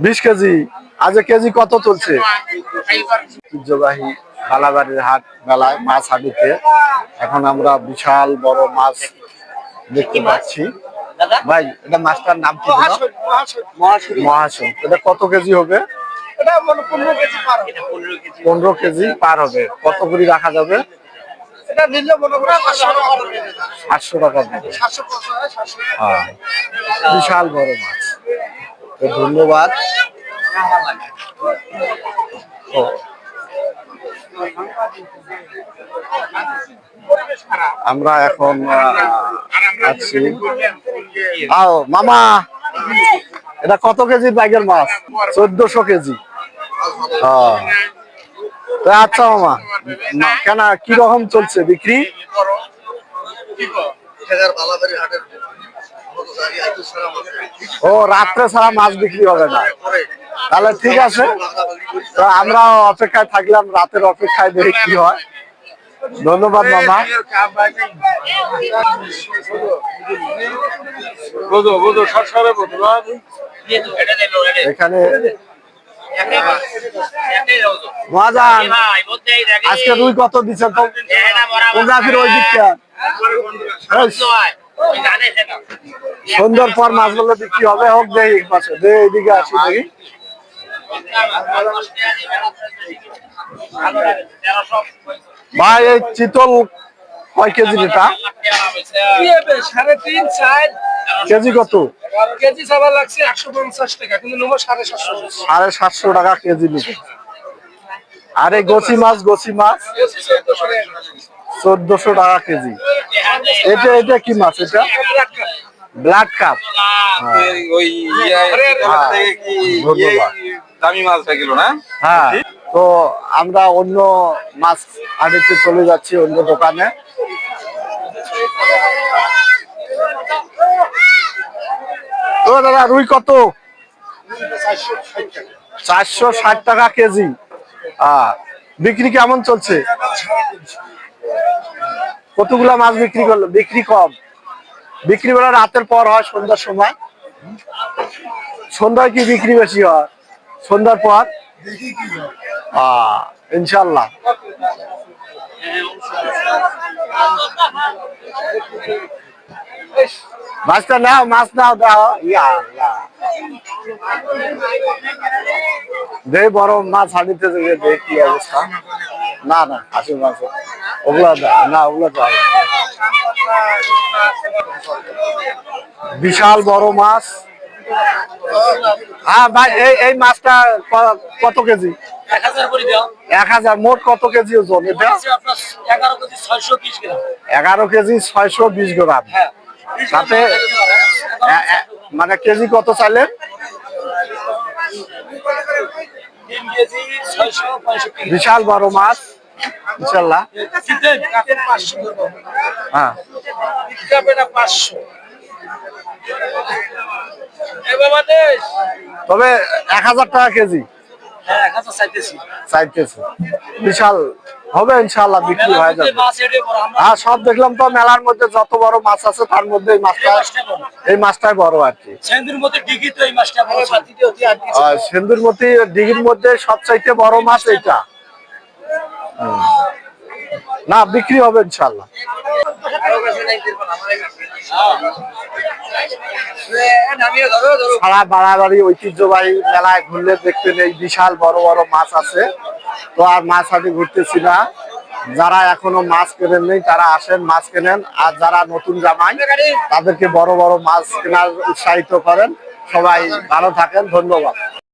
20 KG. আজ KG কত চলছে? ঐতিহ্যবাহী বালাবাড়ির হাট মেলায় মাছ হাঁটিতে এখন আমরা বিশাল বড় মাছ দেখতে পাচ্ছি। ভাই এটা মাছটার নাম কি? মহাশন। এটা কত কেজি হবে? 15 কেজি পার হবে। কত করে রাখা যাবে? 700 টাকা। বিশাল বড় মাছ। ধন্যবাদ। আমরা এখন আছি। মামা এটা কত কেজি ব্যাগের মাছ? 1400 কেজি। আচ্ছা মামা, কেন কি রকম চলছে বিক্রি? ও রাত্রে ছাড়া মাছ বিক্রি হবে না? তাহলে ঠিক আছে, তো আমরা অপেক্ষায় থাকলাম, রাতের অপেক্ষায় দেখি কি হয়। ধন্যবাদ মামা। এখানে মহাজান আজকে রুই কত দিচ্ছেন? তো ওই দিকটা সন্ধ্যার পর মাছগুলো বিক্রি হবে। হোক দেখি পাশে এইদিকে আসি দেখি। ভাই এই চিতল কয় কেজি? এটা 3.5 4 কেজি। কত কেজি? চাওয়া লাগছে 150 টাকা, কিন্তু নেবো 750 টাকা কেজি। আর এই গোছি মাছ 1400 টাকা কেজি। এটা কি মাছ? এটা ব্লাড কাপ। দামি মাছ কিলো না? হ্যাঁ। তো আমরা অন্য মাছ আড়তে চলে যাচ্ছি, অন্য দোকানে। ও দাদা রুই কত? 460 টাকা কেজি। বিক্রি কেমন চলছে? কতগুলা মাছ বিক্রি করলো? বিক্রি কম। বিক্রি বেলা রাতের পর হয়, সন্ধ্যার সময়। সন্ধ্যায় কি বিক্রি বেশি হয়? সন্ধ্যার পর ইনশাল্লাহ। মাছটা নাও, মাছ নাও, দাও। দেখ বড় মাছ হাঁটিতে দেখ কি অবস্থা। না না হাসি মাছ ওগুলা না, ওগুলা বিশাল বড় মাছ। হ্যাঁ ভাই এই মাছটা কত কেজি? 1000। মোট কত কেজি ওজন এটা? 11 কেজি 620 গ্রাম। সাথে মানে কেজি কত চাইলেন? 3 কেজি 665। বিশাল বড় মাছ ইনশাআল্লাহ। হ্যাঁ 500। তবে 1000 টাকা কেজি। চাইতেছি বিশাল হবে ইনশাআল্লাহ, বিক্রি হয়ে যাবে। হ্যাঁ সব দেখলাম তো, মেলার মধ্যে যত বড় মাছ আছে তার মধ্যে এই মাছটাই বড় আর কি। সেন্দুরমতি দিঘির মধ্যে সবচাইতে বড় মাছ এইটা। না বিক্রি হবে ইনশাআল্লাহ। সারা বাড়াবাড়ি ঐতিহ্যবাহী মেলায় ঘুরলে দেখবেন এই বিশাল বড় বড় মাছ আছে। তো আর মাছ হাঁটি ঘুরতেছি না। যারা এখনো মাছ কেনেন নেই তারা আসেন, মাছ কেনেন। আর যারা নতুন জামাই তাদেরকে বড় বড় মাছ কেনার উৎসাহিত করেন। সবাই ভালো থাকেন, ধন্যবাদ।